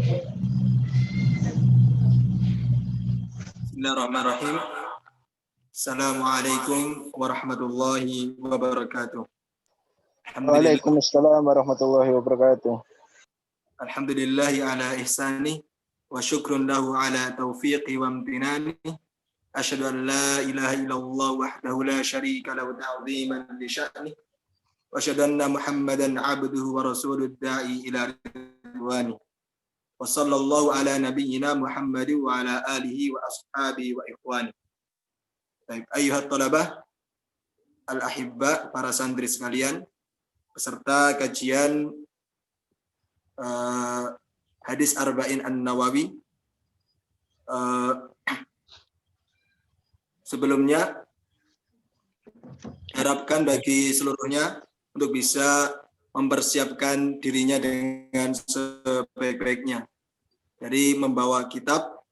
Bismillahirrahmanirrahim. Assalamualaikum warahmatullahi wabarakatuh. Waalaikumsalam warahmatullahi wabarakatuh. Alhamdulillahi ala ihsani wa syukrun lahu ala taufiqi wa amtinani. Asyhadu an la ilaha illallah wahdahu la syarika lahu ta'ziman li sya'ni. Wa asyhadu anna Muhammadan abduhu wa rasuluhu da'i ila ridwani. Wa sallallahu ala nabiyyina Muhammad wa ala alihi wa ashabihi wa ikhwani. Baik, ayyuhat talabah al-ahibba, para santri sekalian, peserta kajian hadis Arba'in An-Nawawi. Sebelumnya harapkan bagi seluruhnya untuk bisa mempersiapkan dirinya dengan sebaik-baiknya, dari membawa kitab,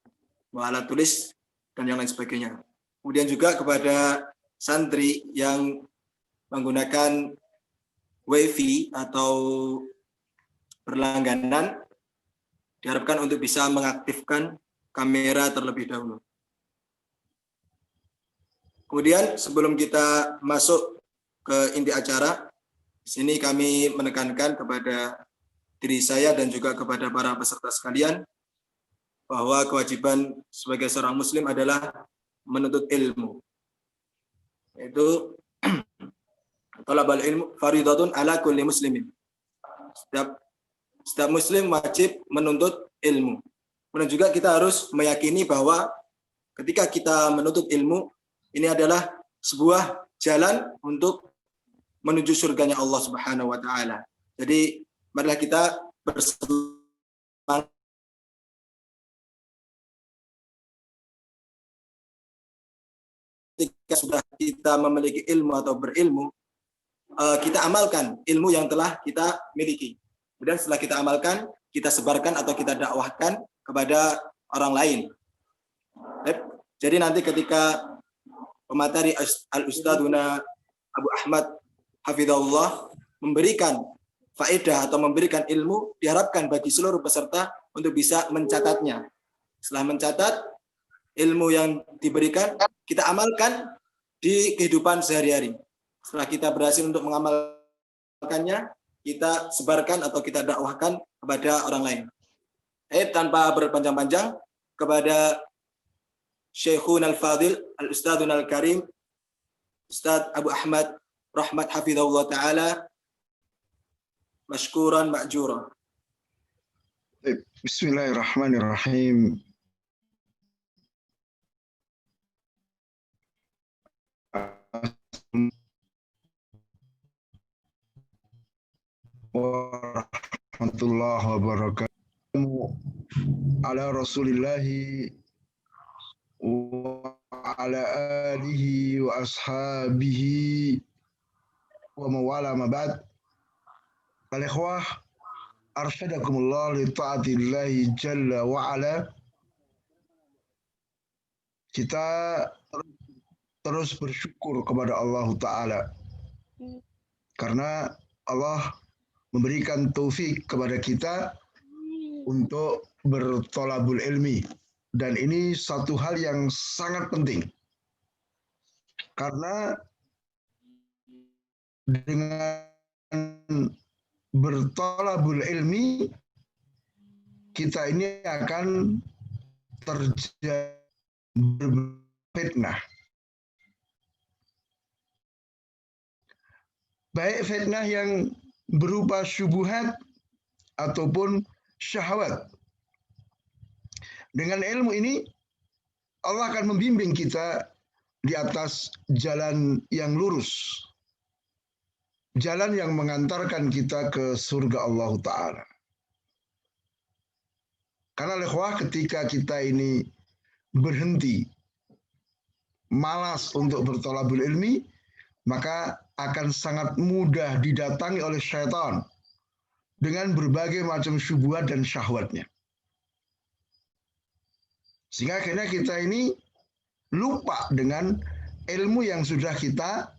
membawa alat tulis, dan yang lain sebagainya. Kemudian juga kepada santri yang menggunakan WiFi atau berlangganan, diharapkan untuk bisa mengaktifkan kamera terlebih dahulu. Kemudian sebelum kita masuk ke inti acara, di sini kami menekankan kepada diri saya dan juga kepada para peserta sekalian bahwa kewajiban sebagai seorang muslim adalah menuntut ilmu. Yaitu talabul ilmu fardhatun ala kulli muslimin. Setiap muslim wajib menuntut ilmu. Dan juga kita harus meyakini bahwa ketika kita menuntut ilmu, ini adalah sebuah jalan untuk menuju surganya Allah Subhanahu wa taala. Jadi marilah kita bersemangat ketika sudah kita memiliki ilmu atau berilmu, kita amalkan ilmu yang telah kita miliki. Kemudian setelah kita amalkan, kita sebarkan atau kita dakwahkan kepada orang lain. Jadi nanti ketika pemateri Al-Ustadzuna Abu Ahmad Hafizahullah memberikan faedah atau memberikan ilmu, diharapkan bagi seluruh peserta untuk bisa mencatatnya. Setelah mencatat ilmu yang diberikan, kita amalkan di kehidupan sehari-hari. Setelah kita berhasil untuk mengamalkannya, kita sebarkan atau kita dakwahkan kepada orang lain. Tanpa berpanjang-panjang, kepada Syekhun Al-Fadil, Al-Ustadzun Al-Karim, Ustadz Abu Ahmad Rahmat Hafizahullah Ta'ala, mashkuran ma'jura. Bismillahirrahmanirrahim. Warahmatullahi wabarakatuh. Ala Rasulillahi wa ala alihi wa ashabihi wa mawala mabad. Al-ikhwah, arsyadakumullah li ta'atillahi jalla wa ala. Kita terus bersyukur kepada Allah Ta'ala, karena Allah memberikan taufik kepada kita untuk bertolabul ilmi. Dan ini satu hal yang sangat penting. Karena dengan bertolabul ilmi, kita ini akan terjadi fitnah. Baik fitnah yang berupa syubhat ataupun syahwat. Dengan ilmu ini, Allah akan membimbing kita di atas jalan yang lurus. Jalan yang mengantarkan kita ke surga Allah Ta'ala. Karena ikhwah, ketika kita ini berhenti, malas untuk bertolabul ilmi, maka akan sangat mudah didatangi oleh syaitan dengan berbagai macam syubhat dan syahwatnya. Sehingga akhirnya kita ini lupa dengan ilmu yang sudah kita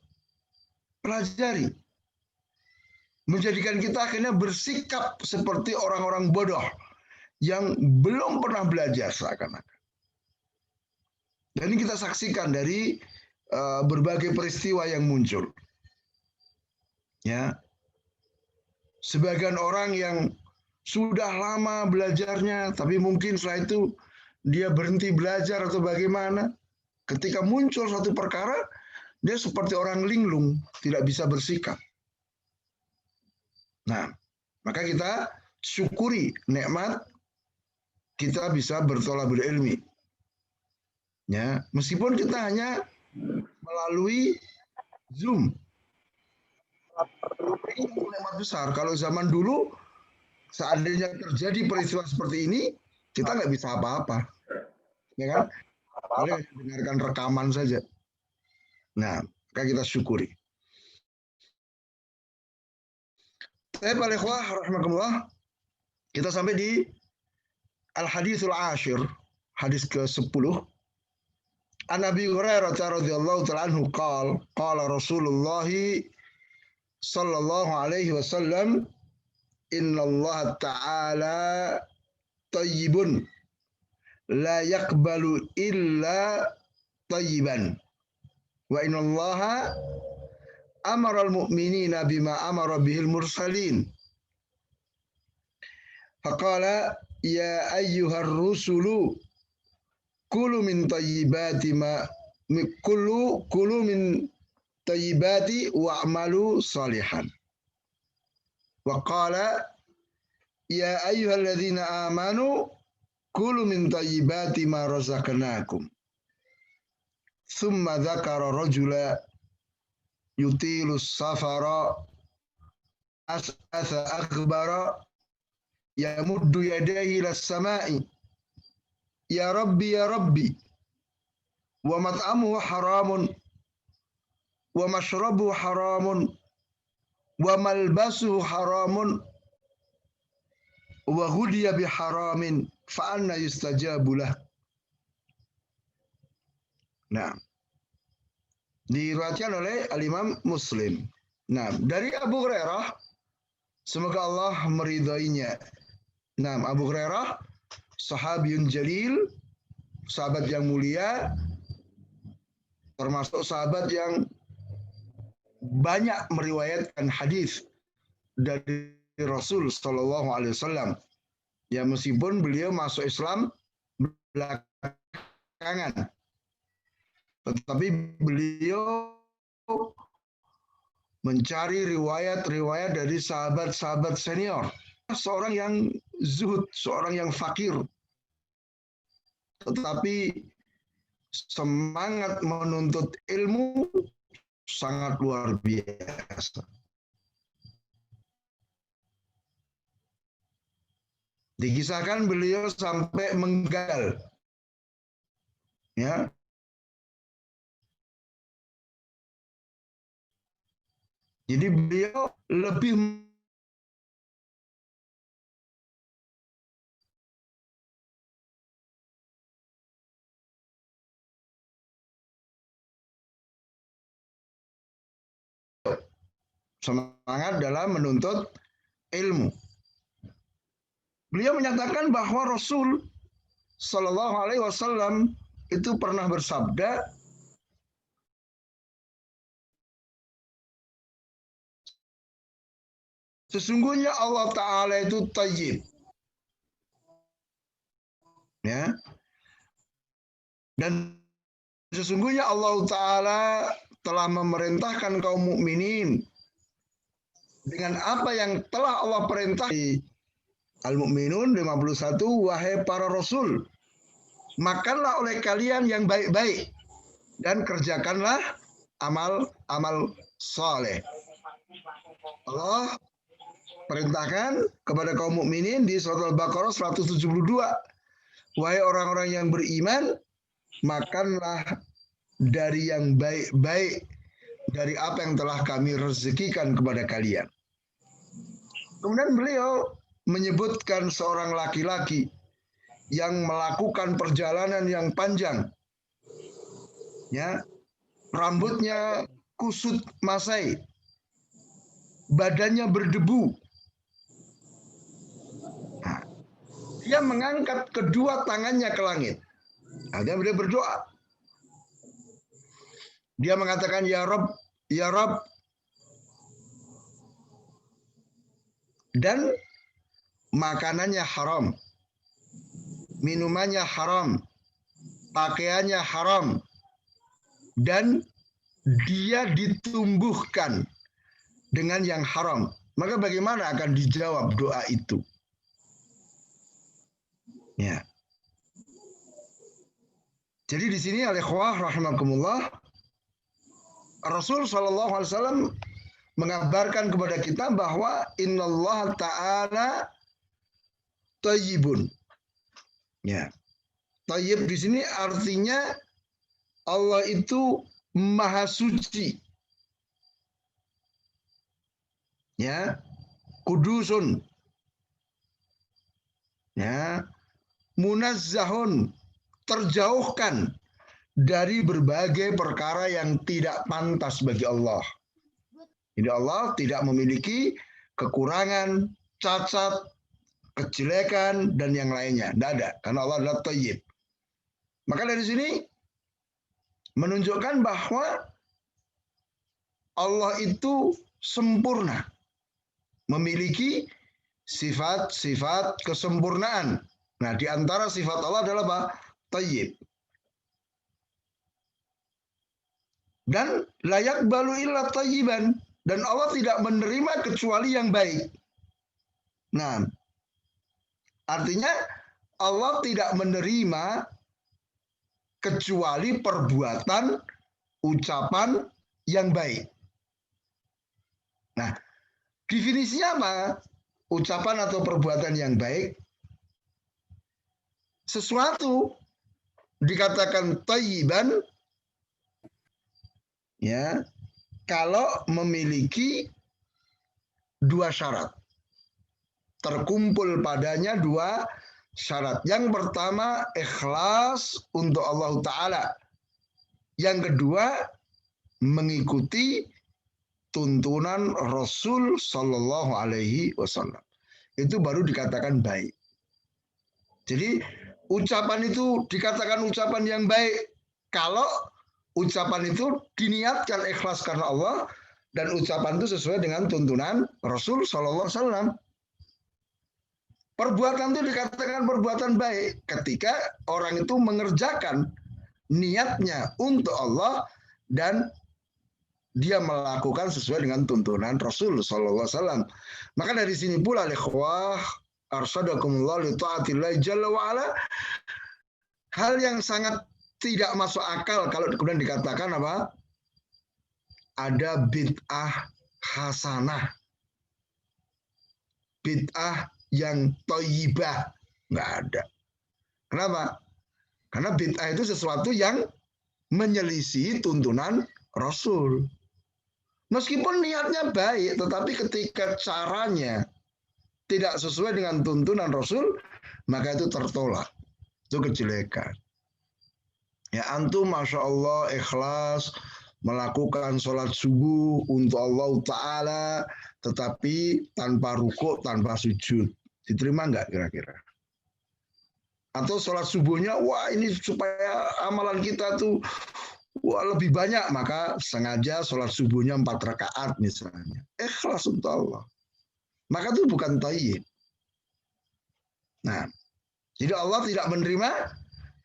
pelajari. Menjadikan kita akhirnya bersikap seperti orang-orang bodoh yang belum pernah belajar seakan-akan. Dan ini kita saksikan dari berbagai peristiwa yang muncul. Ya, sebagian orang yang sudah lama belajarnya, tapi mungkin setelah itu dia berhenti belajar atau bagaimana. Ketika muncul suatu perkara, dia seperti orang linglung, tidak bisa bersikap. Nah, maka kita syukuri nikmat kita bisa bertolabul ilmi. Ya, meskipun kita hanya melalui Zoom. Ini nikmat besar. Kalau zaman dulu, seandainya terjadi peristiwa seperti ini, kita nggak bisa apa-apa. Ya kan? Boleh dengarkan rekaman saja. Nah, maka kita syukuri. Saya Pak Ikhwah, rahmatullah, kita sampai di Al-Hadithul Ashir, hadis ke-10. An Abi Hurairah radhiyallahu ta'ala anhu qala Rasulullah sallallahu alaihi wasallam, innallaha ta'ala tayyibun la yaqbalu illa tayyiban wa innallaha amara al-mu'minina bima amara bihil mursalin. Faqala ya ayyuhar rusulu kulu min tayyibati ma kulu min tayyibati wa'malu salihan. Wa qala ya ayyuhalladzina amanu kulu min tayyibati ma razaqnakum. Thumma dzakara rajula yutilu safara as'atha akhbara yamuddu yadayhi ila samai ya rabbi wa mat'amuhu haramun wa mashrabuhu haramun wa malbasuhu haramun wa hudiya bi haramin fa anna yustajabu lah. Nah, diriwayatkan oleh Al-Imam Muslim. Nah, dari Abu Hurairah, semoga Allah meridainya. Nah, Abu Hurairah sahabiyun jalil, sahabat yang mulia, termasuk sahabat yang banyak meriwayatkan hadis dari Rasul Shallallahu Alaihi Wasallam. Ya, meskipun beliau masuk Islam belakangan, tetapi beliau mencari riwayat-riwayat dari sahabat-sahabat senior. Seorang yang zuhud, seorang yang fakir, tetapi semangat menuntut ilmu sangat luar biasa. Dikisahkan beliau sampai menggagal. Ya. Jadi beliau lebih semangat dalam menuntut ilmu. Beliau menyatakan bahwa Rasul Shallallahu Alaihi Wasallam itu pernah bersabda, sesungguhnya Allah Ta'ala itu tayyib. Ya. Dan sesungguhnya Allah Ta'ala telah memerintahkan kaum mukminin dengan apa yang telah Allah perintah. Al-Mu'minun 51, wahai para rasul, makanlah oleh kalian yang baik-baik dan kerjakanlah amal saleh. Allah perintahkan kepada kaum mukminin di surat Al-Baqarah 172, wahai orang-orang yang beriman, makanlah dari yang baik-baik dari apa yang telah kami rezekikan kepada kalian. Kemudian beliau menyebutkan seorang laki-laki yang melakukan perjalanan yang panjang. Ya, rambutnya kusut masai, badannya berdebu. Nah, dia mengangkat kedua tangannya ke langit. Artinya dia berdoa. Dia mengatakan, ya Rabb, ya Rabb. Dan makanannya haram, minumannya haram, pakaiannya haram, dan dia ditumbuhkan dengan yang haram. Maka bagaimana akan dijawab doa itu? Ya. Jadi di sini al-ikhwah rahimakumullah, Rasul Shallallahu Alaihi Wasallam mengabarkan kepada kita bahwa Innallaha Ta'ala Tayyibun. Ya. Tayyib di sini artinya Allah itu maha suci. Ya. Kudusun. Ya. Munazzahun. Terjauhkan dari berbagai perkara yang tidak pantas bagi Allah. Jadi Allah tidak memiliki kekurangan, cacat, kejelekan, dan yang lainnya. Tidak ada, karena Allah adalah Thayyib. Maka dari sini menunjukkan bahwa Allah itu sempurna, memiliki sifat-sifat kesempurnaan. Nah, di antara sifat Allah adalah apa? Thayyib. Dan layak balu illa thayyiban. Dan Allah tidak menerima kecuali yang baik. Nah, artinya Allah tidak menerima kecuali perbuatan, ucapan yang baik. Nah, definisinya apa? Ucapan atau perbuatan yang baik, sesuatu dikatakan thayyiban, ya, kalau memiliki dua syarat. Terkumpul padanya dua syarat. Yang pertama, ikhlas untuk Allah Ta'ala. Yang kedua, mengikuti tuntunan Rasul Sallallahu Alaihi Wasallam. Itu baru dikatakan baik. Jadi ucapan itu dikatakan ucapan yang baik kalau ucapan itu diniatkan ikhlas karena Allah dan ucapan itu sesuai dengan tuntunan Rasul Sallallahu Alaihi Wasallam. Perbuatan itu dikatakan perbuatan baik ketika orang itu mengerjakan niatnya untuk Allah dan dia melakukan sesuai dengan tuntunan Rasul Sallallahu Alaihi Wasallam. Maka dari sini pula ikhwah arsyadakumullah li ta'atillah jalla wa ala, hal yang sangat tidak masuk akal kalau kemudian dikatakan apa? Ada bid'ah hasanah. Bid'ah yang thayyibah. Nggak ada. Kenapa? Karena bid'ah itu sesuatu yang menyelisih tuntunan Rasul. Meskipun niatnya baik, tetapi ketika caranya tidak sesuai dengan tuntunan Rasul, maka itu tertolak. Itu kejelekan. Ya antum Masya Allah ikhlas melakukan sholat subuh untuk Allah Ta'ala, tetapi tanpa rukuk, tanpa sujud. Diterima nggak kira-kira? Atau sholat subuhnya, wah ini supaya amalan kita tuh wah lebih banyak, maka sengaja sholat subuhnya 4 rakaat misalnya. Ikhlas untuk Allah. Maka itu bukan thayyib. Nah, jadi Allah tidak menerima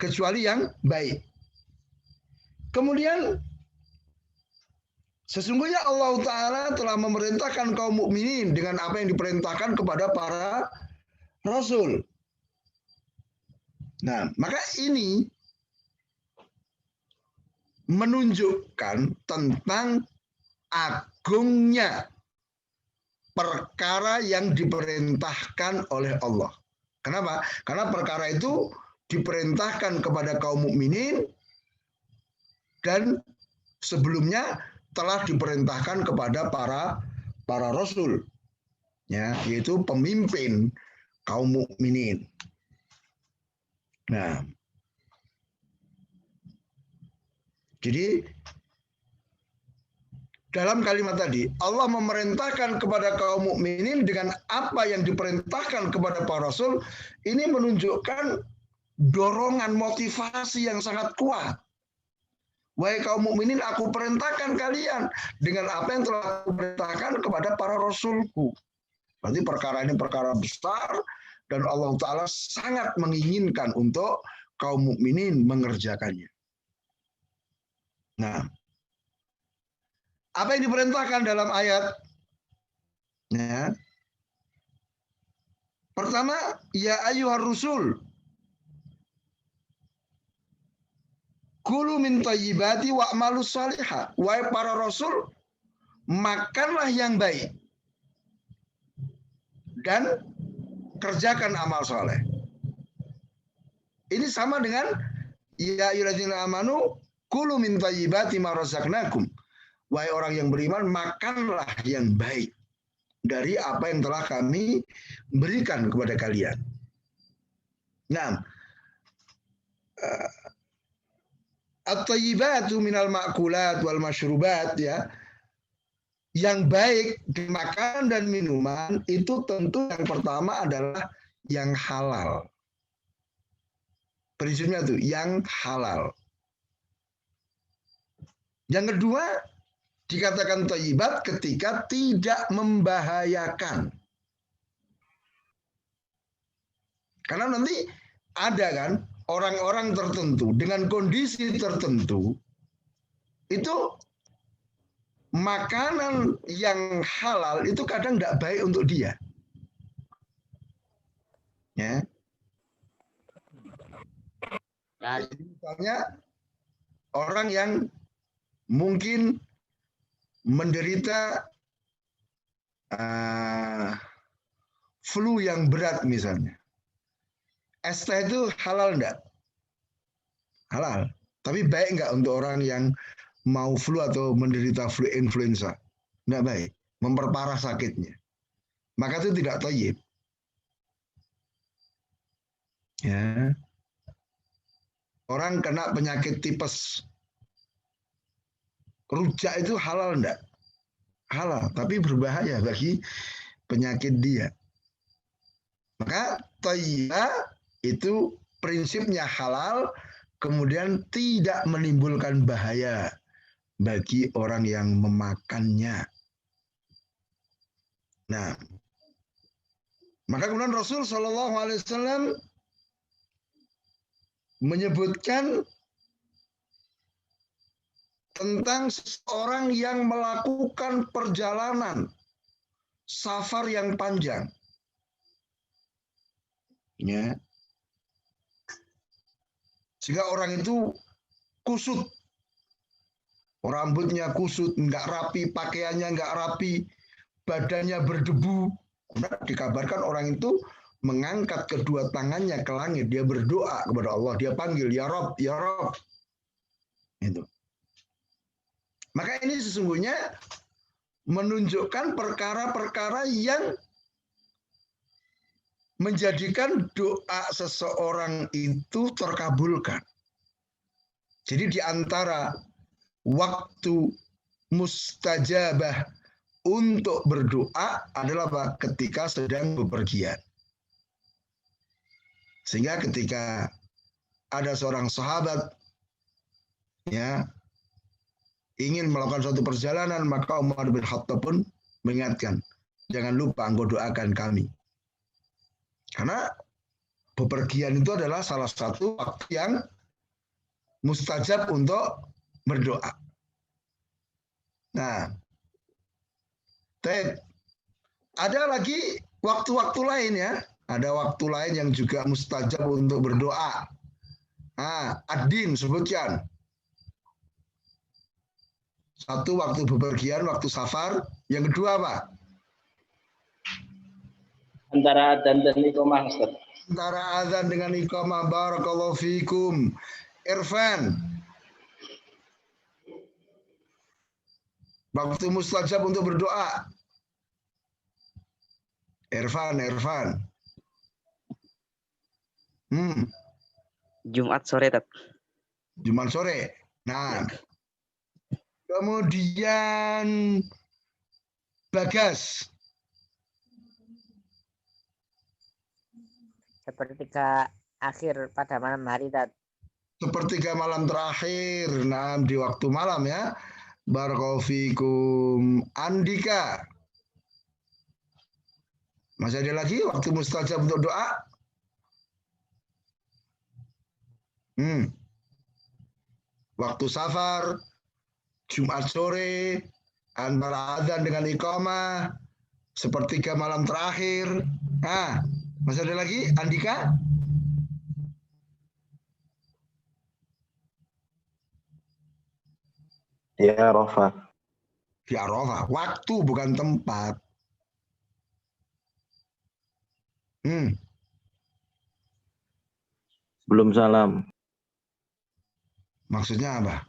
kecuali yang baik. Kemudian sesungguhnya Allah Ta'ala telah memerintahkan kaum mukminin dengan apa yang diperintahkan kepada para Rasul. Nah, maka ini menunjukkan tentang agungnya perkara yang diperintahkan oleh Allah. Kenapa? Karena perkara itu diperintahkan kepada kaum mukminin dan sebelumnya telah diperintahkan kepada para rasul, ya, yaitu pemimpin kaum mukminin. Nah, jadi dalam kalimat tadi, Allah memerintahkan kepada kaum mukminin dengan apa yang diperintahkan kepada para rasul, ini menunjukkan dorongan motivasi yang sangat kuat. Wahai kaum mukminin, aku perintahkan kalian dengan apa yang telah aku perintahkan kepada para rasulku. Berarti perkara ini perkara besar dan Allah Ta'ala sangat menginginkan untuk kaum mukminin mengerjakannya. Nah, apa yang diperintahkan dalam ayat? Ya. Pertama, ya ayyuhar rusul, kulu min thayyibati wa'malus salihah. Wahai para rasul, makanlah yang baik dan kerjakan amal soleh. Ini sama dengan ya ayyuhalladzina amanu kulu min thayyibati ma razaqnakum. Wahai orang yang beriman, makanlah yang baik dari apa yang telah kami berikan kepada kalian. Nah, at-thayyibatu minal ma'kulat wal masyrubat, ya. Yang baik di makanan dan minuman itu tentu yang pertama adalah yang halal. Prinsipnya tuh yang halal. Yang kedua, dikatakan thayyibat ketika tidak membahayakan. Karena nanti ada kan orang-orang tertentu dengan kondisi tertentu itu makanan yang halal itu kadang tidak baik untuk dia. Ya. Jadi misalnya orang yang mungkin menderita flu yang berat misalnya. Es teh itu halal enggak? Halal. Tapi baik enggak untuk orang yang mau flu atau menderita flu influenza? Enggak baik. Memperparah sakitnya. Maka itu tidak thayyib. Ya. Orang kena penyakit tipes. Rujak itu halal enggak? Halal, tapi berbahaya bagi penyakit dia. Maka thayyibah itu prinsipnya halal, kemudian tidak menimbulkan bahaya bagi orang yang memakannya. Nah, maka kemudian Rasul Shallallahu Alaihi Wasallam menyebutkan tentang seseorang yang melakukan perjalanan safar yang panjang. Ya. Sehingga orang itu kusut. Rambutnya kusut, nggak rapi, pakaiannya nggak rapi, badannya berdebu. Nah, dikabarkan orang itu mengangkat kedua tangannya ke langit. Dia berdoa kepada Allah. Dia panggil, ya Rob, ya Rob. Itu. Maka ini sesungguhnya menunjukkan perkara-perkara yang menjadikan doa seseorang itu terkabulkan. Jadi di antara waktu mustajabah untuk berdoa adalah apa? Ketika sedang bepergian. Sehingga ketika ada seorang sahabat ya ingin melakukan suatu perjalanan, maka Umar bin Khattab pun mengingatkan, jangan lupa engkau doakan kami. Karena bepergian itu adalah salah satu waktu yang mustajab untuk berdoa. Nah, ada lagi waktu-waktu lain ya. Ada waktu lain yang juga mustajab untuk berdoa. Nah, ad-din sebutkan. Satu waktu bepergian, waktu safar. Yang kedua apa? Antara adzan dan iqamah, Ustaz. Antara adzan dengan iqamah. Barakallahu fikum. Irfan. Waktu mustajab untuk berdoa. Irfan. Jumat sore, Tat. Jumat sore. Nah, Kemudian Bagas. Sepertiga akhir pada malam hari, Tat. Sepertiga malam terakhir, nah di waktu malam ya. Barakallahu fikum. Andika. Masih ada lagi waktu mustajab untuk doa? Waktu safar, Jumat sore, antara adzan dengan iqamah, sepertiga malam terakhir. Nah, masih ada lagi, Andika? Di Arafah. Di Arafah, waktu bukan tempat. Belum salam. Maksudnya apa?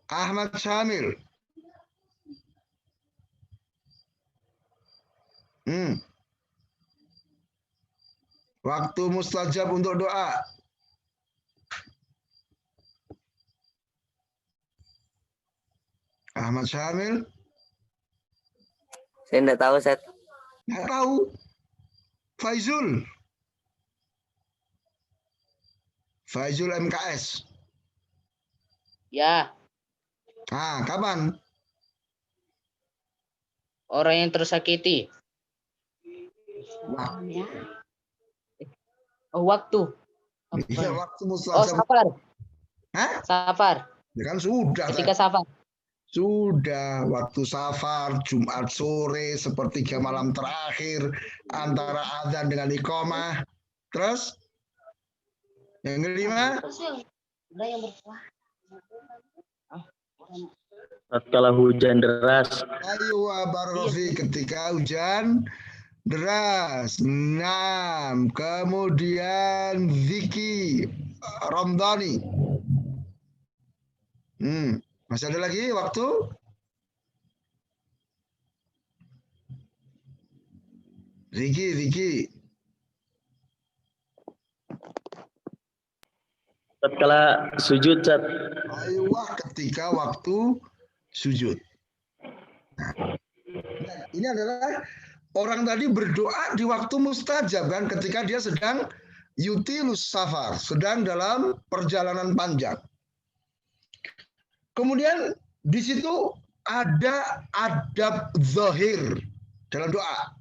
Ahmad Syamil. Waktu mustajab untuk doa. Ahmad Syamil. Saya enggak tahu, Ustaz. Nggak tahu. Faizul. Faizul MKS. Ya, Ah, kapan? orang yang tersakiti. Wah, Oh, waktu. iya, waktu Oh, mustajab. safar. Hah? Safar. Ya kan sudah. Ketika safar. Sudah waktu safar, Jumat sore, sepertiga malam terakhir, antara adzan dengan iqamah. Terus yang kelima, Tatkala hujan deras. ayo barofi ketika hujan deras. 6. Kemudian Ziki Ramdhani. Masih ada lagi waktu? Ziki. Tatkala sujud, Ustaz. Ayo ketika waktu sujud. Nah, ini adalah orang tadi berdoa di waktu mustajab kan, ketika dia sedang yutilus safar, sedang dalam perjalanan panjang. Kemudian di situ ada adab zahir dalam doa.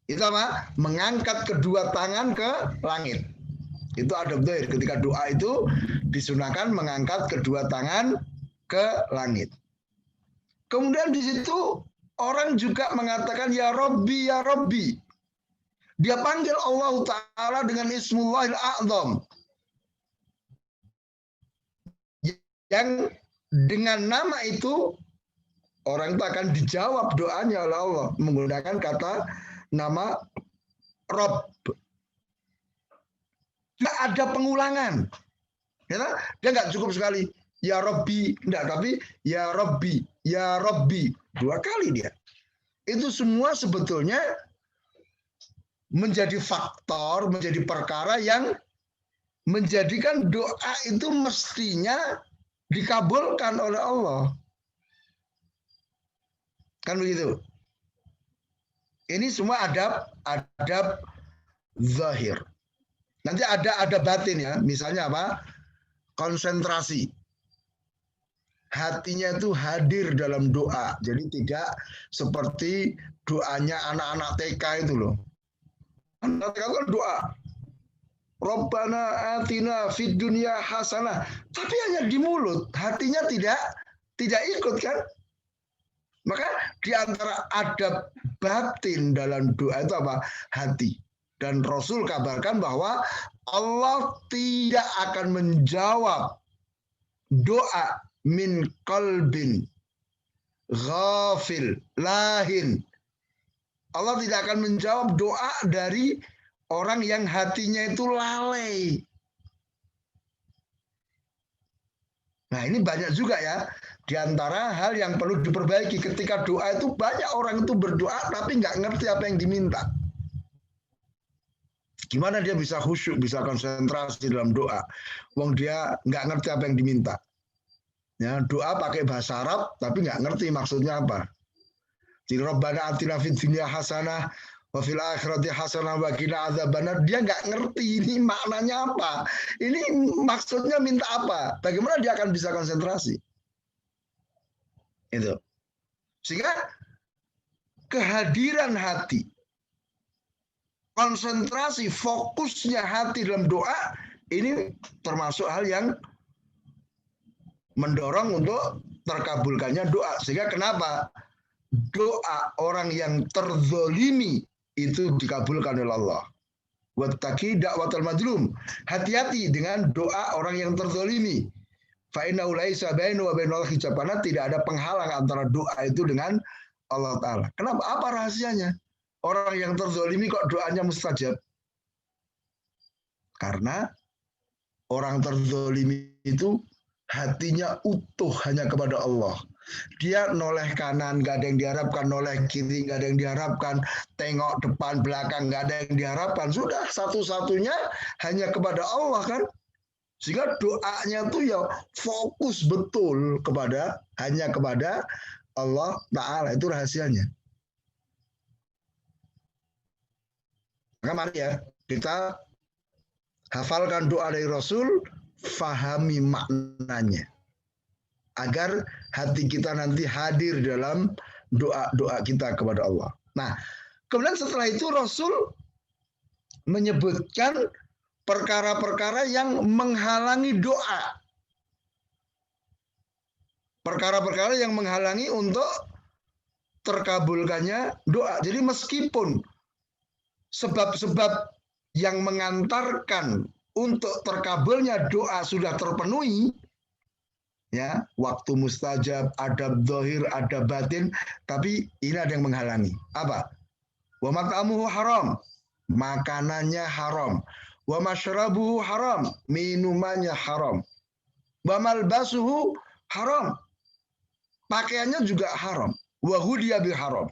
Itu apa? Mengangkat kedua tangan ke langit. Itu adab zahir. Ketika doa itu disunahkan mengangkat kedua tangan ke langit. Kemudian di situ orang juga mengatakan ya Rabbi, ya Rabbi. Dia panggil Allah Ta'ala dengan Ismullahil A'zam. Yang dengan nama itu orang itu akan dijawab doanya oleh Allah menggunakan kata nama Rabb. Tidak ada pengulangan. Ya, dia nggak cukup sekali ya Rabbi, enggak, tapi ya Rabbi, ya Rabbi. 2 kali dia. Itu semua sebetulnya menjadi faktor, menjadi perkara yang menjadikan doa itu mestinya dikabulkan oleh Allah. Kan begitu. Ini semua adab zahir. Nanti ada batin ya. Misalnya apa? Konsentrasi. Hatinya itu hadir dalam doa. Jadi tidak seperti doanya anak-anak TK itu loh. Anak TK kan doa. Rabbana atina fid dunya hasanah. Tapi hanya di mulut, hatinya tidak ikut kan? Maka di antara adab batin dalam doa itu apa? Hati. Dan Rasul kabarkan bahwa Allah tidak akan menjawab doa min qalbin ghafil lahin. Allah tidak akan menjawab doa dari orang yang hatinya itu lalai. Nah, ini banyak juga ya. Di antara hal yang perlu diperbaiki ketika doa itu banyak orang itu berdoa tapi nggak ngerti apa yang diminta. Gimana dia bisa khusyuk, bisa konsentrasi dalam doa? Wong dia nggak ngerti apa yang diminta. Ya, doa pakai bahasa Arab, tapi nggak ngerti maksudnya apa. Jadi Rabbana atina fid dunya hasanah wa fil akhirati hasanah wa qina adzabannar. Dia nggak ngerti ini maknanya apa. Ini maksudnya minta apa? Bagaimana dia akan bisa konsentrasi? Itu. Sehingga kehadiran hati, konsentrasi, fokusnya hati dalam doa, ini termasuk hal yang mendorong untuk terkabulkannya doa. Sehingga kenapa doa orang yang terzolimi itu dikabulkan oleh Allah. Wattaqi da'watal mazlum. Hati-hati dengan doa orang yang terzolimi. Fa innahu laisa bainahu wa bainal hijabana, tidak ada penghalang antara doa itu dengan Allah Ta'ala. Kenapa? Apa rahasianya? Orang yang terzolimi kok doanya mustajab? Karena orang terzolimi itu hatinya utuh hanya kepada Allah. Dia noleh kanan, nggak ada yang diharapkan, noleh kiri, nggak ada yang diharapkan, tengok depan, belakang, nggak ada yang diharapkan. Sudah satu-satunya hanya kepada Allah kan? Sehingga doanya tuh ya fokus betul hanya kepada Allah Ta'ala. Itu rahasianya. Maka mari ya, kita hafalkan doa dari Rasul, fahami maknanya. Agar hati kita nanti hadir dalam doa-doa kita kepada Allah. Nah, kemudian setelah itu Rasul menyebutkan perkara-perkara yang menghalangi doa. Perkara-perkara yang menghalangi untuk terkabulkannya doa. Jadi meskipun sebab-sebab yang mengantarkan untuk terkabulnya doa sudah terpenuhi, ya, waktu mustajab, adab zahir, adab batin, tapi ini ada yang menghalangi. Apa? Wa mat'amuhu haram, makanannya haram. Wa masyrabuhu haram, minumannya haram. Wa malbasuhu haram, pakaiannya juga haram. Wa hudiya bil haram,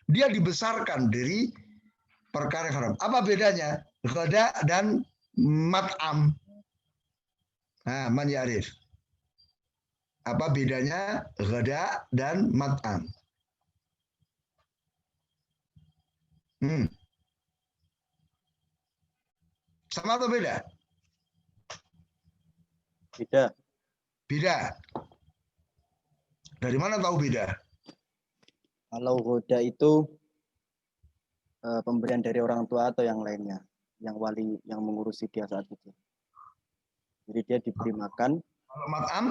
dia dibesarkan dari perkara haram. Apa bedanya ghada dan mat'am? Nah, man ya'rif. Apa bedanya ghada dan mat'am? Sama atau beda? Beda. Beda. Dari mana tahu beda? Kalau hoda itu pemberian dari orang tua atau yang lainnya, yang wali yang mengurusi dia saat itu. Jadi dia diberi makan. Kalau mat'am?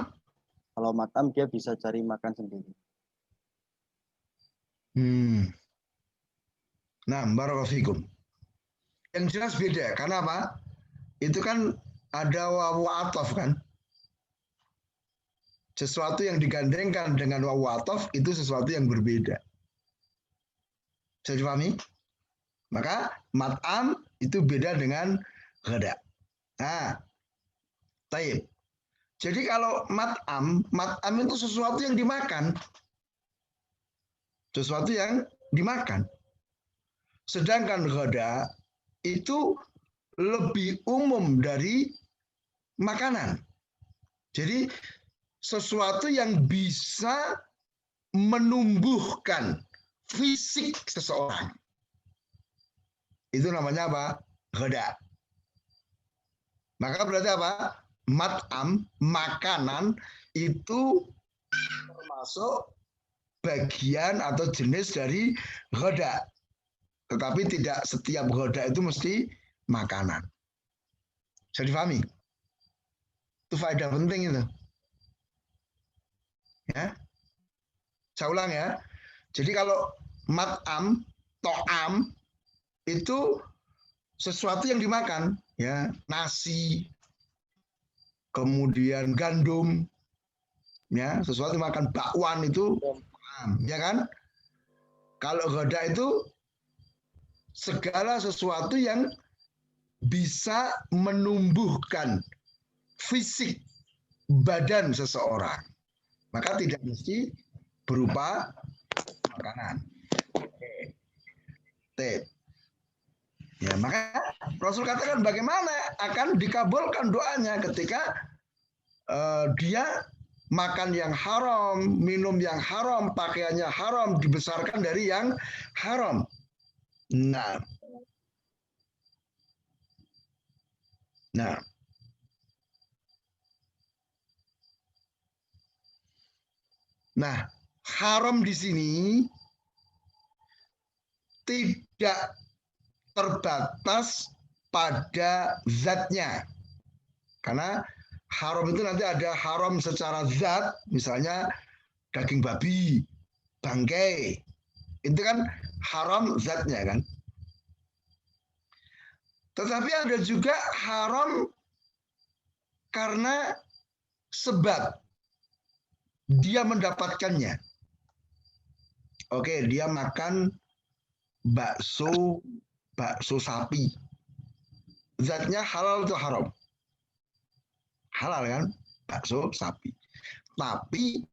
Kalau matam dia bisa cari makan sendiri. Nah, barakallahu fikum. Yang jelas beda. Karena apa? Itu kan ada wawu ataf kan? Sesuatu yang digandengkan dengan wawu ataf itu sesuatu yang berbeda. Bisa dipahami? Maka mat'am itu beda dengan ghada. Nah, taib. Jadi kalau mat'am itu sesuatu yang dimakan. Sesuatu yang dimakan. Sedangkan ghada itu lebih umum dari makanan. Jadi sesuatu yang bisa menumbuhkan fisik seseorang. Itu namanya apa? Ghada. Maka berarti apa? Mat'am, makanan itu termasuk bagian atau jenis dari ghada. Tetapi tidak setiap ghada itu mesti makanan. Bisa difahami? Itu faedah penting itu. Ya. Saya ulang ya. Jadi kalau mat'am, to'am itu sesuatu yang dimakan, ya, nasi, kemudian gandum, ya, sesuatu yang makan, bakwan itu, ya kan? Kalau ghada itu segala sesuatu yang bisa menumbuhkan fisik badan seseorang. Maka tidak mesti berupa makanan. Ya, maka Rasul katakan bagaimana akan dikabulkan doanya ketika dia makan yang haram, minum yang haram, pakaiannya haram, dibesarkan dari yang haram. Nah, haram di sini tidak terbatas pada zatnya. Karena haram itu nanti ada haram secara zat, misalnya daging babi, bangkai. Itu kan haram zatnya kan. Tetapi ada juga haram karena sebab dia mendapatkannya. Oke, dia makan bakso sapi. Zatnya halal atau haram? Halal kan? Bakso sapi. Tapi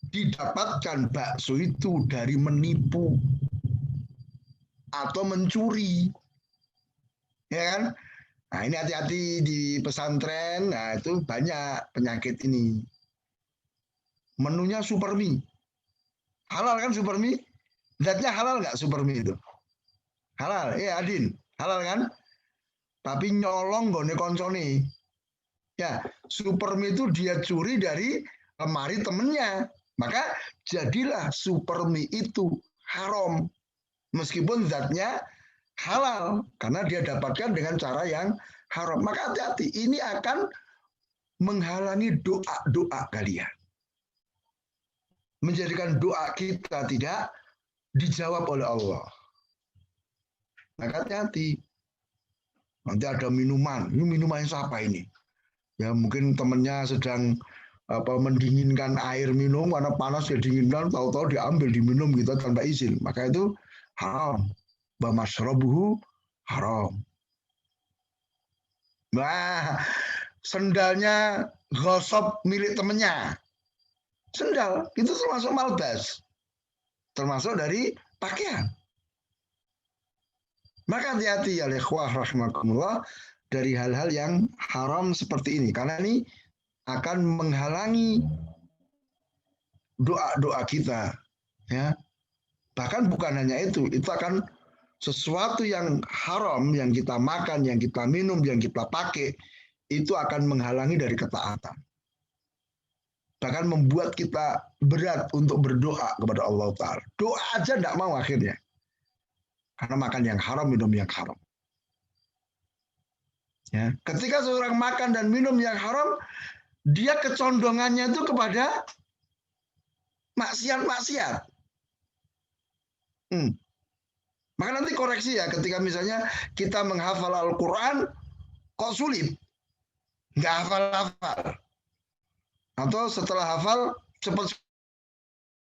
didapatkan bakso itu dari menipu atau mencuri. Ya kan? Nah, ini hati-hati di pesantren. Nah, itu banyak penyakit ini. Menunya super mie. Halal kan super mie? Zatnya halal nggak super mie itu? Halal, ya Adin, halal kan? Tapi nyolong gone koncone. Ya, super mie itu dia curi dari lemari temennya. Maka jadilah super mie itu haram. Meskipun zatnya halal. Karena dia dapatkan dengan cara yang haram. Maka hati-hati, ini akan menghalangi doa-doa kalian. Menjadikan doa kita tidak dijawab oleh Allah. Maka hati-hati. Nanti ada minuman. Ini minuman siapa ini? Ya mungkin temannya sedang mendinginkan air minum karena panas dia dinginkan, tahu-tahu diambil diminum gitu tanpa izin. Maka itu haram. Wa masyrabuhu haram. Nah, sendalnya gosok milik temannya. Sendal itu termasuk malbas, termasuk dari pakaian. Maka hati-hati ya ikhwah rahimakumullah dari hal-hal yang haram seperti ini, karena ini akan menghalangi doa-doa kita, ya. Bahkan bukan hanya itu akan sesuatu yang haram yang kita makan, yang kita minum, yang kita pakai itu akan menghalangi dari ketaatan. Bahkan membuat kita berat untuk berdoa kepada Allah Ta'ala. Doa aja tidak mau akhirnya. Karena makan yang haram, minum yang haram. Ya. Ketika seorang makan dan minum yang haram, dia kecondongannya itu kepada maksiat-maksiat. Maka nanti koreksi ya, ketika misalnya kita menghafal Al-Quran, kok sulit? Nggak hafal-hafal. Atau setelah hafal cepat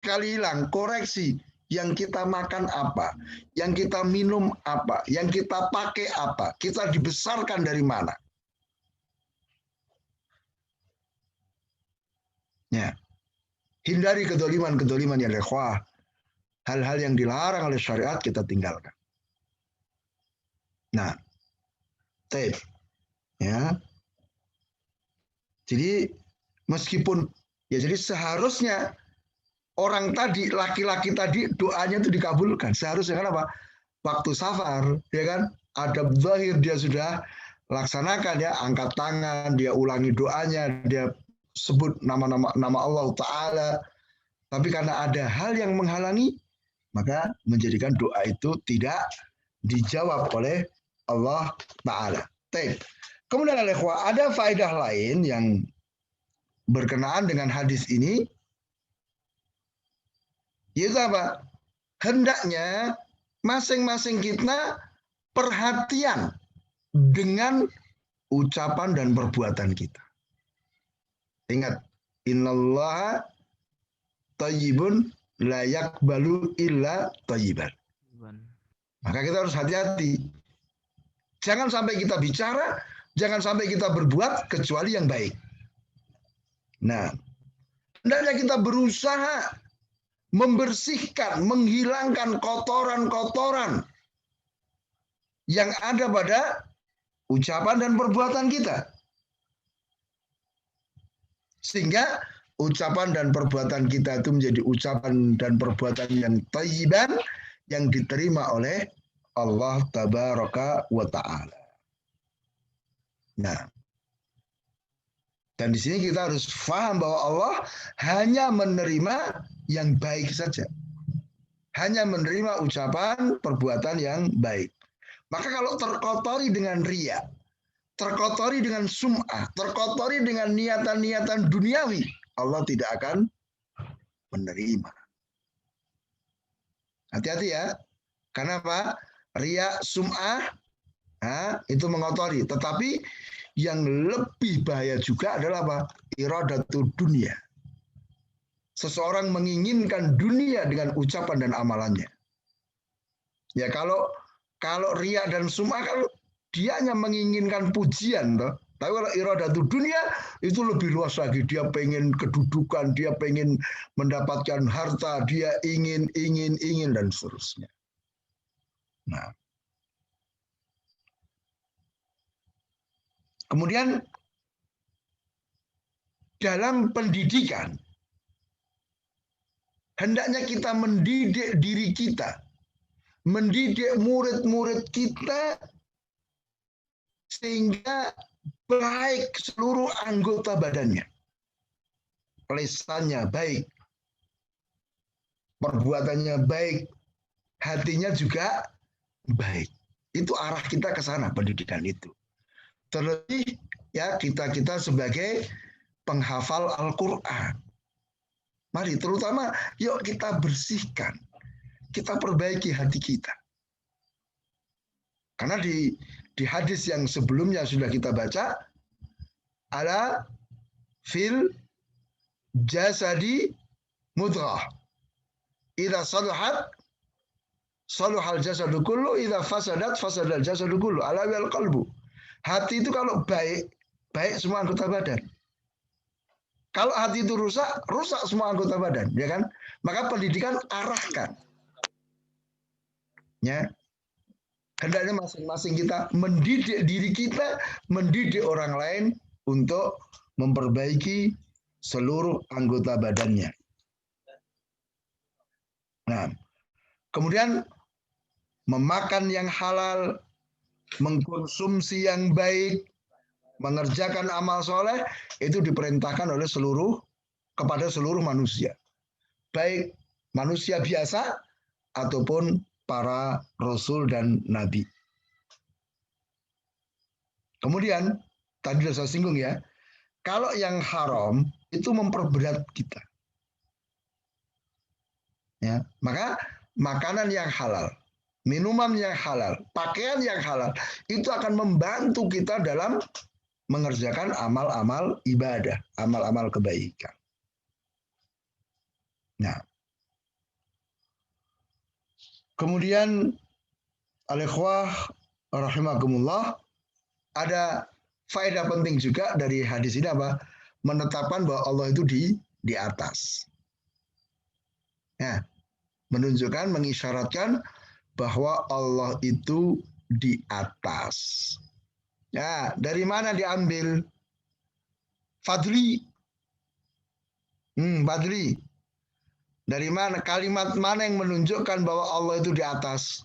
sekali hilang. Koreksi, yang kita makan apa, yang kita minum apa, yang kita pakai apa, kita dibesarkan dari mana. Ya. Hindari kedoliman-kedoliman yang ikhwah. Hal-hal yang dilarang oleh syariat kita tinggalkan. Nah, tape. Ya. Jadi meskipun ya jadi seharusnya orang tadi, laki-laki tadi doanya itu dikabulkan. Seharusnya kenapa? Waktu safar, ya kan? Adab zahir dia sudah laksanakan ya, angkat tangan, dia ulangi doanya, dia sebut nama Allah Ta'ala. Tapi karena ada hal yang menghalangi, maka menjadikan doa itu tidak dijawab oleh Allah Ta'ala. Kemudian ada faedah lain yang berkenaan dengan hadis ini, yaitu apa? Hendaknya masing-masing kita perhatian dengan ucapan dan perbuatan kita. Ingat, innallaha thayyibun la yaqbalu illa thayyiban. Maka kita harus hati-hati. Jangan sampai kita bicara, jangan sampai kita berbuat kecuali yang baik. Nah, hendaknya kita berusaha membersihkan, menghilangkan kotoran-kotoran yang ada pada ucapan dan perbuatan kita. Sehingga ucapan dan perbuatan kita itu menjadi ucapan dan perbuatan yang thayyiban, yang diterima oleh Allah Tabaraka wa Ta'ala. Nah, dan di sini kita harus paham bahwa Allah hanya menerima yang baik saja. Hanya menerima ucapan, perbuatan yang baik. Maka kalau terkotori dengan riya, terkotori dengan sum'ah, terkotori dengan niatan-niatan duniawi, Allah tidak akan menerima. Hati-hati ya. Kenapa? Riya, sum'ah, itu mengotori. Tetapi yang lebih bahaya juga adalah apa? Iradatul dunia. Seseorang menginginkan dunia dengan ucapan dan amalannya. Ya kalau riya dan sum'ah, kalau dia hanya menginginkan pujian, toh. Tapi kalau iradatul dunia itu lebih luas lagi. Dia pengen kedudukan, dia pengen mendapatkan harta, dia ingin dan seterusnya. Nah, kemudian dalam pendidikan, hendaknya kita mendidik diri kita, mendidik murid-murid kita, sehingga baik seluruh anggota badannya. Lisannya baik, perbuatannya baik, hatinya juga baik. Itu arah kita ke sana, pendidikan itu. Terlebih ya kita sebagai penghafal Al-Quran. Mari terutama yuk kita bersihkan, kita perbaiki hati kita. Karena di hadis yang sebelumnya sudah kita baca, ala fil jasadi mudghah. Idza salahat saluhal jasadu kullu, idza fasadat fasadal jasadu kullu. Ala wal qalbu. Hati itu kalau baik, baik semua anggota badan. Kalau hati itu rusak, rusak semua anggota badan, ya kan? Maka pendidikan arahkan. Ya. Hendaknya masing-masing kita mendidik diri kita, mendidik orang lain untuk memperbaiki seluruh anggota badannya. Nah, kemudian memakan yang halal, mengkonsumsi yang baik, mengerjakan amal soleh, itu diperintahkan oleh kepada seluruh manusia. Baik manusia biasa ataupun para rasul dan nabi. Kemudian, tadi sudah saya singgung ya, kalau yang haram itu memperberat kita. Ya, maka makanan yang halal, minuman yang halal, pakaian yang halal, itu akan membantu kita dalam mengerjakan amal-amal ibadah, amal-amal kebaikan. Nah, kemudian al-ikhwah rahimakumullah, ada faedah penting juga dari hadis ini apa? Menetapkan bahwa Allah itu di atas. Nah, menunjukkan, mengisyaratkan bahwa Allah itu di atas. Ya, dari mana diambil? Fadli. Fadli. Dari mana? Kalimat mana yang menunjukkan bahwa Allah itu di atas?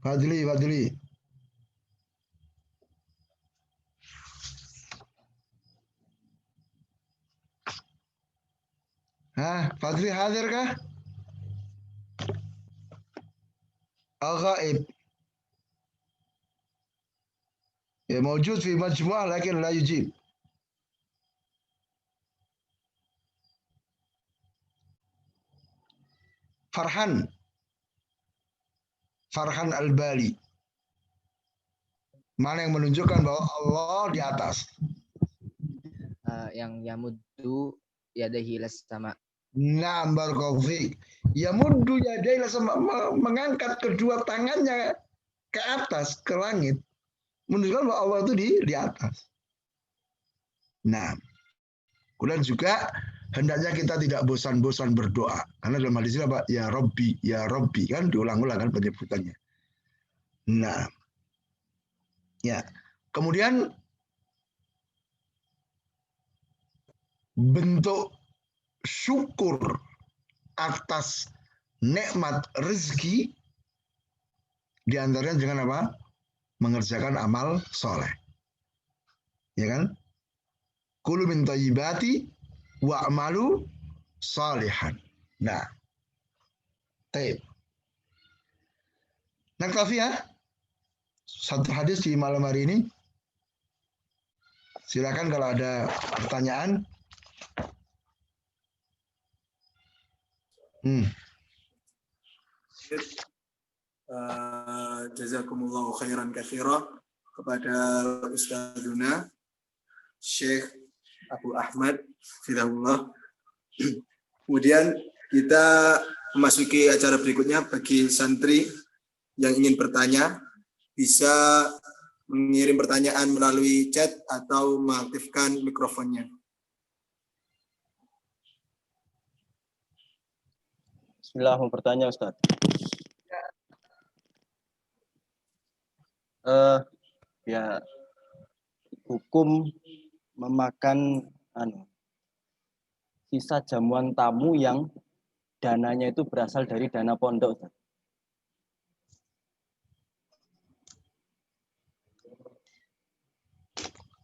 Fadli. Fadli hadir kah? Al-ghaib. Ya, mawjud fi majmu'ah lakin la yujib. Farhan Al-Bali. Mana yang menunjukkan bahwa Allah di atas? Yang yamuddu yadaihi las sama. Na'am barakallahu fiik. Yamuddu yadaihi las sama, mengangkat kedua tangannya ke atas, ke langit. Menunjukkan bahwa Allah itu di atas. Nah, kemudian juga hendaknya kita tidak bosan-bosan berdoa. Karena dalam hadis ini apa? Ya Robbi, kan diulang-ulang kan penyebutannya. Nah, ya. Kemudian bentuk syukur atas nikmat rezeki diantaranya dengan apa? Mengerjakan amal soleh. Ya kan? Kulu min thayyibati wa'malu salihan. Nah, taib. Naktafi ya. Satu hadis di malam hari ini. Silakan kalau ada pertanyaan. Jazakumullahu khairan katsira kepada Ustazuna Syekh Abu Ahmad Fidahullah. Kemudian kita memasuki acara berikutnya. Bagi santri yang ingin bertanya bisa mengirim pertanyaan melalui chat atau mengaktifkan mikrofonnya. Bismillah, mau bertanya Ustaz. Ya, hukum memakan sisa jamuan tamu yang dananya itu berasal dari dana pondok, Ustaz.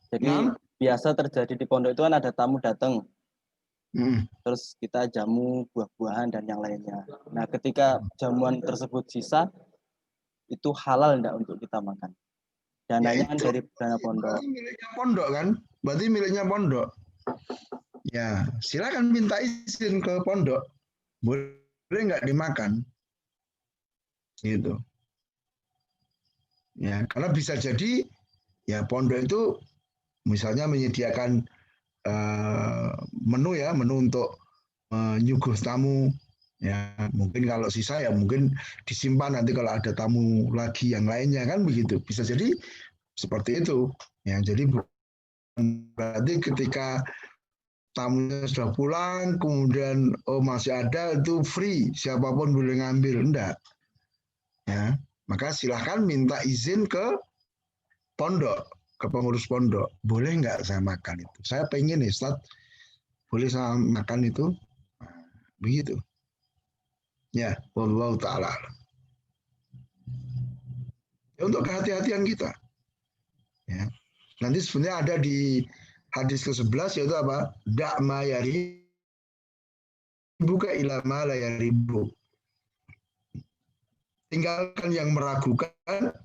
Jadi biasa terjadi di pondok itu kan ada tamu datang, terus kita jamu buah-buahan dan yang lainnya. Nah, ketika jamuan tersebut sisa, itu halal enggak untuk kita makan? Dananya kan dari dana pondok. Berarti miliknya pondok kan? Berarti miliknya pondok. Ya, silakan minta izin ke pondok. Boleh nggak dimakan? Gitu. Ya, karena bisa jadi ya pondok itu misalnya menyediakan menu untuk menyuguh tamu. Ya, mungkin kalau sisa ya mungkin disimpan nanti kalau ada tamu lagi yang lainnya kan begitu. Bisa jadi seperti itu. Ya, jadi berarti ketika tamunya sudah pulang kemudian masih ada itu free, siapapun boleh ngambil, enggak. Ya, maka silahkan minta izin ke pondok, ke pengurus pondok. Boleh nggak saya makan itu? Saya pengen nih, Ustaz. Boleh saya makan itu? Begitu. Ya, wallahu ta'ala. Ya, untuk kehati-hatian kita. Ya. Nanti sebenarnya ada di hadis ke-11 yaitu apa? Da'ma yaribuka ila ma la yaribuk. Tinggalkan yang meragukan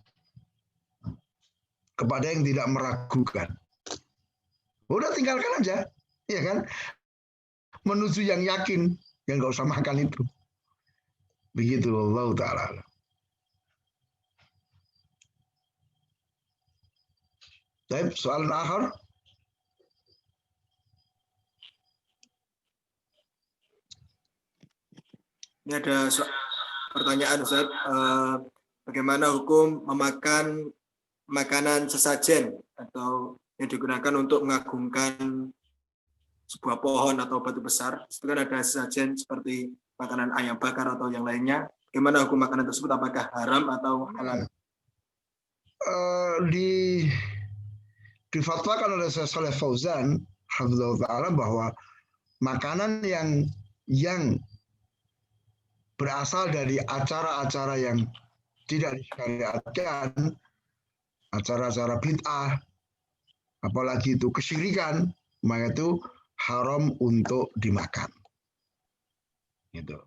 kepada yang tidak meragukan. Udah tinggalkan aja, ya kan? Menuju yang yakin, yang nggak usah makan itu. Begitu Allah Ta'ala. Baik, soal akhir. Ini ada pertanyaan Ustaz, bagaimana hukum memakan makanan sesajen atau yang digunakan untuk mengagungkan sebuah pohon atau batu besar? Itu kan ada sesajen seperti makanan ayam bakar atau yang lainnya. Bagaimana hukum makanan tersebut? Apakah haram atau halal? Difatwakan oleh Syekh Shalih Fauzan hafizahullah ta'ala bahwa makanan yang berasal dari acara-acara yang tidak disyariatkan, acara-acara bid'ah, apalagi itu kesyirikan, maka itu haram untuk dimakan. Gitu.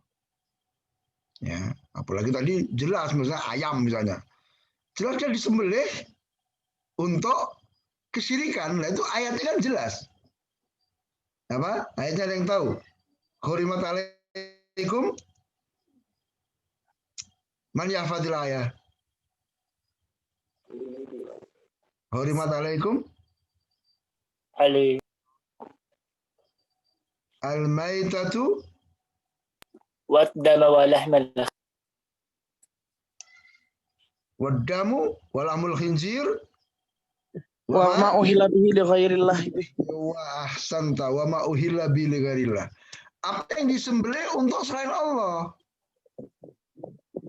Ya, apalagi tadi jelas misalnya ayam misalnya. Jelas dia disembelih untuk kesyirikan. Nah, itu ayatnya kan jelas. Apa? Ayatnya ada yang tahu. Hurimat alaikum man yahfadil ayah. Hurimat alaikum al-maitatu waddama wa lahmal waddamu walamul khinzir Wa ma uhilla bihi li ghairillah. Wa ahsanta wa ma uhilla bi li ghairillah. Apa yang disembelih untuk selain Allah.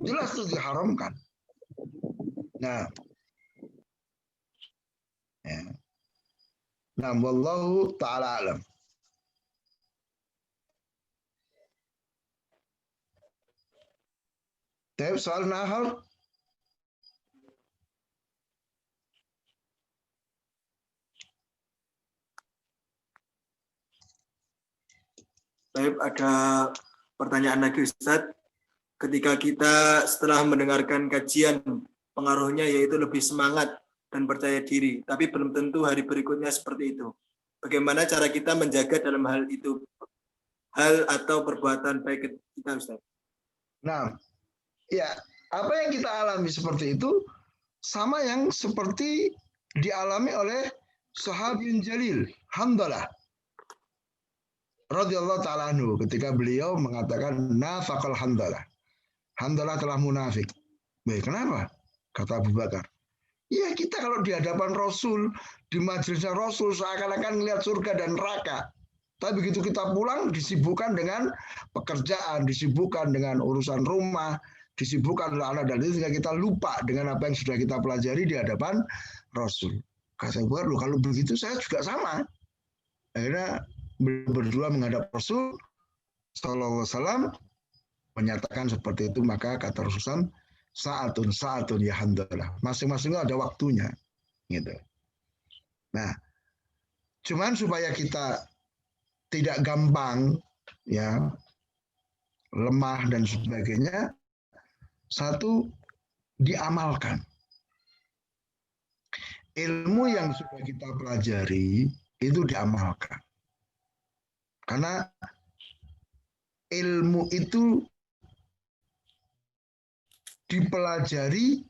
Jelas itu diharamkan. Nah. Ya. Nah, wallahu ta'ala alam. Taib soal nahar. Taib, ada pertanyaan lagi Ustadz. Ketika kita setelah mendengarkan kajian, pengaruhnya yaitu lebih semangat dan percaya diri, tapi belum tentu hari berikutnya seperti itu. Bagaimana cara kita menjaga dalam hal itu, hal atau perbuatan baik kita, Ustaz? Nah, ya, apa yang kita alami seperti itu sama yang seperti dialami oleh sahabiyun jalil Hamdalah radhiyallahu ta'ala anhu ketika beliau mengatakan nafaqal Hamdalah. Hamdalah telah munafik. Baik, kenapa? Kata Abu Bakar. Ya, kita kalau di hadapan Rasul, di majelisnya Rasul seakan-akan melihat surga dan neraka. Tapi begitu kita pulang disibukkan dengan pekerjaan, disibukkan dengan urusan rumah, disibukkan oleh anak dan itu sehingga kita lupa dengan apa yang sudah kita pelajari di hadapan Rasul. Kata Abu Bakar, loh, kalau begitu saya juga sama. Akhirnya berdua menghadap Rasul sallallahu alaihi wasallam menyatakan seperti itu, maka kata Rasulullah saatun ya hamdalah. Masing-masing ada waktunya gitu. Nah, cuman supaya kita tidak gampang ya lemah dan sebagainya, satu diamalkan. Ilmu yang sudah kita pelajari itu diamalkan. Karena ilmu itu dipelajari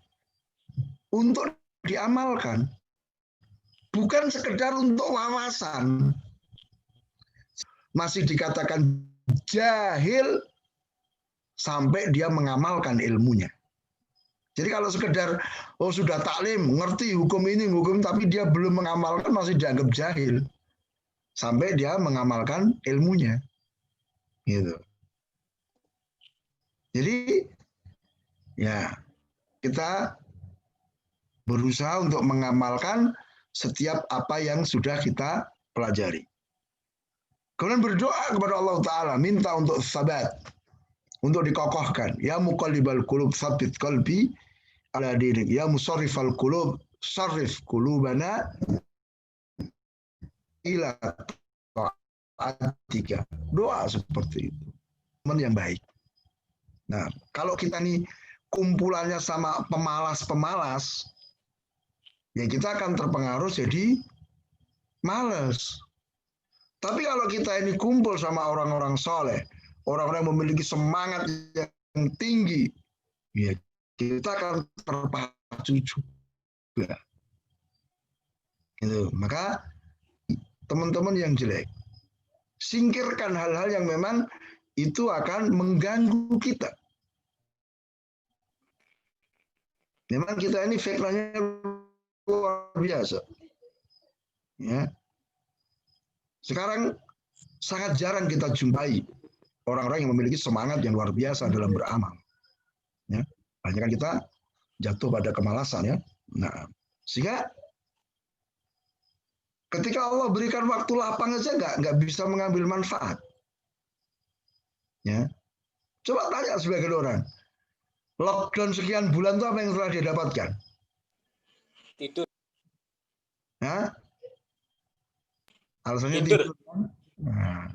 untuk diamalkan, bukan sekedar untuk wawasan. Masih dikatakan jahil sampai dia mengamalkan ilmunya. Jadi kalau sekedar sudah taklim, ngerti hukum ini, hukum tapi dia belum mengamalkan, masih dianggap jahil sampai dia mengamalkan ilmunya. Gitu. Jadi ya, kita berusaha untuk mengamalkan setiap apa yang sudah kita pelajari. Kemudian berdoa kepada Allah Ta'ala, minta untuk sabat, untuk dikokohkan. Ya muqallibal qulub, tsabbit qalbi ala dinik. Ya musarrifal qulub, sarrif qulubana ila ta'atika. Doa seperti itu. Teman yang baik. Nah, kalau kita nih kumpulannya sama pemalas-pemalas, ya kita akan terpengaruh jadi malas. Tapi kalau kita ini kumpul sama orang-orang soleh, orang-orang yang memiliki semangat yang tinggi, ya kita akan terpacu juga. Gitu. Maka teman-teman yang jelek, singkirkan hal-hal yang memang itu akan mengganggu kita. Memang kita ini fikrahnya luar biasa. Ya. Sekarang sangat jarang kita jumpai orang-orang yang memiliki semangat yang luar biasa dalam beramal. Ya. Banyak kan kita jatuh pada kemalasan ya. Nah, sehingga ketika Allah berikan waktu lapang aja nggak bisa mengambil manfaat. Ya. Coba tanya sebagian orang. Lockdown sekian bulan itu apa yang telah dia dapatkan? Tidur. Hah? Alasannya tidur. Nah.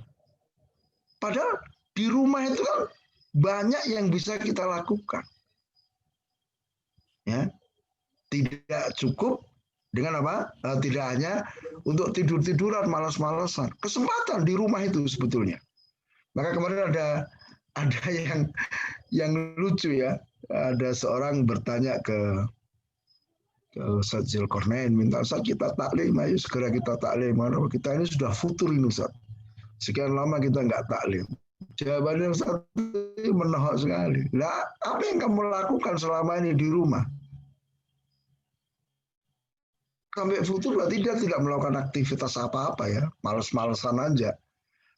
Padahal di rumah itu kan banyak yang bisa kita lakukan. Ya. Tidak cukup dengan apa? Tidak hanya untuk tidur-tiduran, malas-malasan. Kesempatan di rumah itu sebetulnya. Maka kemarin ada yang lucu ya. Ada seorang bertanya ke Ustaz Zulkarnain, minta Ustaz kita taklim, ayo segera kita taklim. Kita ini sudah futur ini Ustaz. Sekian lama kita nggak taklim. Jawabannya Ustaz menohok sekali. Nah, apa yang kamu lakukan selama ini di rumah? sampai futur berarti dia tidak melakukan aktivitas apa-apa ya, males-malesan aja,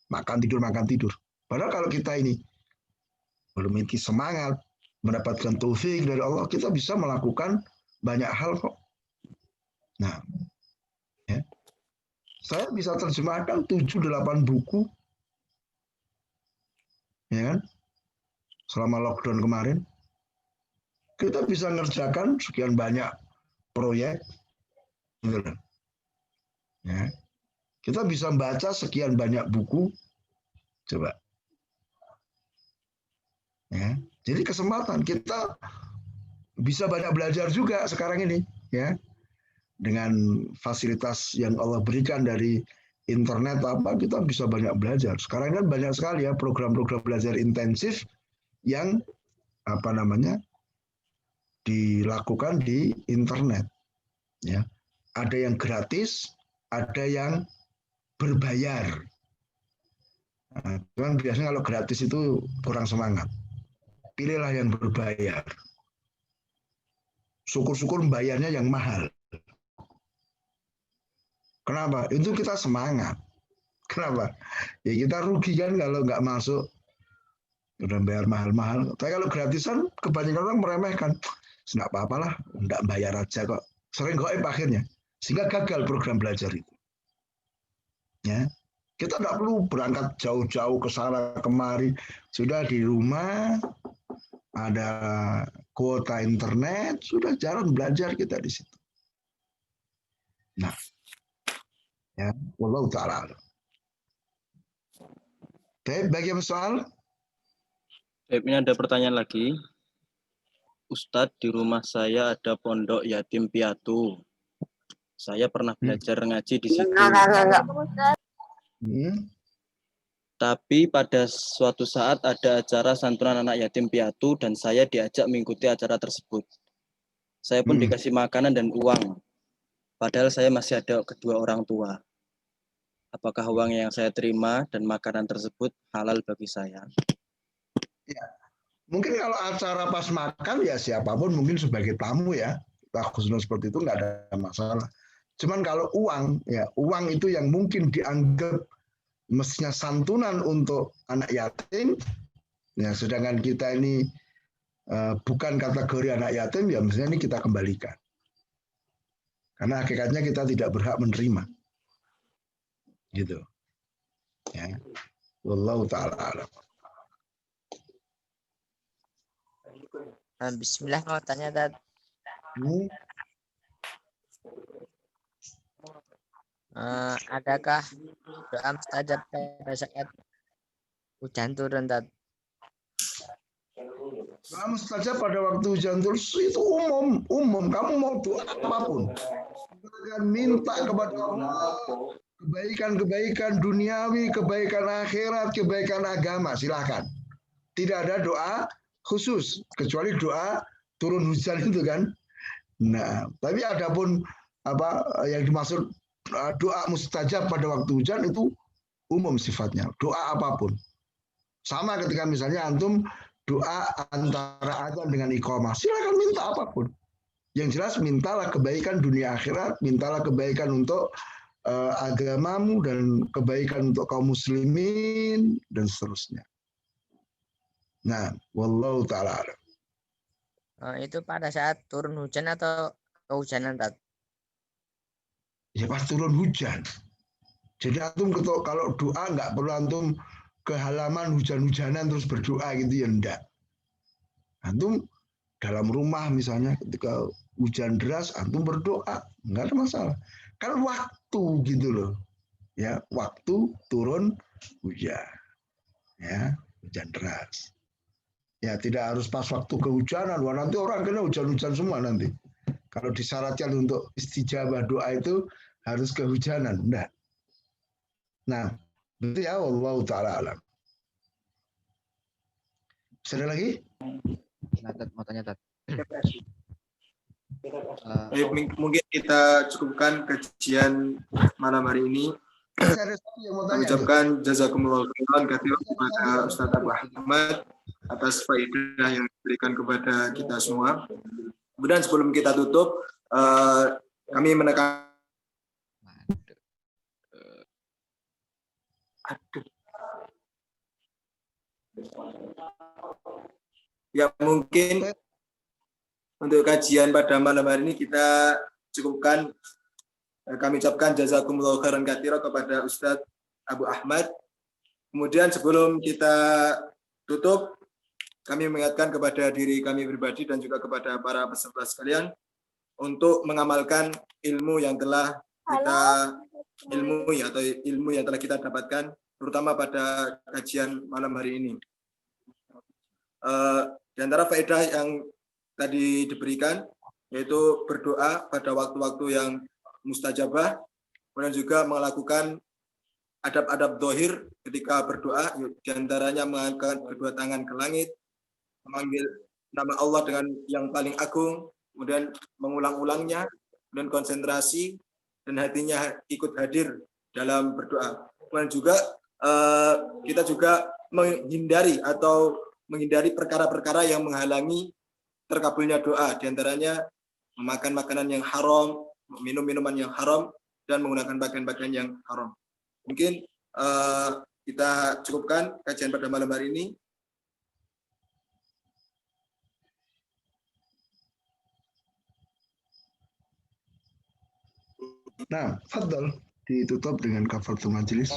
makan tidur. Padahal kalau kita ini memiliki semangat, mendapatkan taufik dari Allah, kita bisa melakukan banyak hal kok. Nah, ya. Saya bisa terjemahkan 7-8 buku, ya kan? Selama lockdown kemarin, kita bisa ngerjakan sekian banyak proyek, gitu. Ya. Kita bisa baca sekian banyak buku, coba. Ya. Jadi kesempatan kita bisa banyak belajar juga sekarang ini, ya, dengan fasilitas yang Allah berikan dari internet apa, kita bisa banyak belajar. Sekarang kan banyak sekali ya program-program belajar intensif yang dilakukan di internet, ya. Ada yang gratis, ada yang berbayar. Nah, kan biasanya kalau gratis itu kurang semangat. Pilihlah yang berbayar. Syukur-syukur bayarnya yang mahal. Kenapa? Itu kita semangat. Kenapa? Ya kita rugi kan kalau nggak masuk. Udah bayar mahal-mahal. Tapi kalau gratisan, kebanyakan orang meremehkan. Nggak apa-apa lah, nggak bayar aja kok. Sering goib akhirnya. Sehingga gagal program belajar itu. Ya, kita nggak perlu berangkat jauh-jauh ke sana kemari. Sudah di rumah, ada kuota internet, sudah jalan belajar kita di situ. Nah, ya, wallahu ta'ala. Oke, bagi soal? Ini ada pertanyaan lagi. Ustadz, di rumah saya ada pondok yatim piatu. Saya pernah belajar ngaji di situ. Tapi pada suatu saat ada acara santunan anak yatim piatu dan saya diajak mengikuti acara tersebut. Saya pun dikasih makanan dan uang. Padahal saya masih ada kedua orang tua. Apakah uang yang saya terima dan makanan tersebut halal bagi saya? Ya, mungkin kalau acara pas makan ya siapapun mungkin sebagai tamu ya. Khususnya seperti itu nggak ada masalah. Cuman kalau uang, ya uang itu yang mungkin dianggap mestinya santunan untuk anak yatim, ya sedangkan kita ini bukan kategori anak yatim, ya mestinya ini kita kembalikan. Karena hakikatnya kita tidak berhak menerima. Gitu. Ya. Wallahu ta'ala alam. Bismillah, mau tanya Tad. Adakah doa mustajab pada saat hujan turun, Tad? Doa mustajab pada waktu hujan turun itu umum. Kamu mau doa apapun, silakan minta kepada Allah kebaikan-kebaikan duniawi, kebaikan akhirat, kebaikan agama, silakan. Tidak ada doa khusus kecuali doa turun hujan itu kan. Nah, tapi adapun apa yang dimaksud doa mustajab pada waktu hujan itu umum sifatnya, doa apapun. Sama ketika misalnya antum doa antara azan dengan iqamah, silakan minta apapun. Yang jelas mintalah kebaikan dunia akhirat, mintalah kebaikan untuk agamamu dan kebaikan untuk kaum muslimin dan seterusnya. Nah, wallahu ta'ala. Itu pada saat turun hujan atau kehujanan, Tad? Ya pas turun hujan. Jadi antum kalau doa nggak perlu antum ke halaman hujan-hujanan terus berdoa gitu ya, enggak. Antum dalam rumah misalnya ketika hujan deras antum berdoa, nggak ada masalah. Kan waktu gitu loh. Ya, waktu turun hujan. Ya, hujan deras. Ya, tidak harus pas waktu kehujanan. Wah, nanti orang kena hujan-hujan semua nanti. Kalau disyaratkan untuk istijabah doa itu harus kehujanan, enggak. Nah, itu ya Allah Ta'ala alam. Ada lagi? Mau tanya, Tat. Mungkin kita cukupkan kajian malam hari ini. Kami ucapkan jazakumullah khairan katsiran kepada Ustaz Abu Ahmad atas faedah yang diberikan kepada kita semua. Kemudian sebelum kita tutup, Kami menekan. Aduh. Ya mungkin untuk kajian pada malam hari ini kita cukupkan. Kami ucapkan jazakumullahu khairan katsira kepada Ustadz Abu Ahmad. Kemudian sebelum kita tutup, kami mengingatkan kepada diri kami pribadi dan juga kepada para peserta sekalian untuk mengamalkan ilmu yang telah kita ilmu yang telah kita dapatkan, terutama pada kajian malam hari ini. Di antara faedah yang tadi diberikan yaitu berdoa pada waktu-waktu yang mustajabah, kemudian juga melakukan adab-adab dohir ketika berdoa, di antaranya mengangkat kedua tangan ke langit, memanggil nama Allah dengan yang paling agung, kemudian mengulang-ulangnya, dan konsentrasi dan hatinya ikut hadir dalam berdoa. Kemudian juga kita juga menghindari perkara-perkara yang menghalangi terkabulnya doa, di antaranya memakan makanan yang haram, minum minuman yang haram, dan menggunakan pakaian-pakaian yang haram. Mungkin kita cukupkan kajian pada malam hari ini. Nah, fadhal ditutup dengan kafaratul majelis.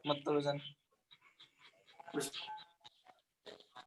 Betul, Zat.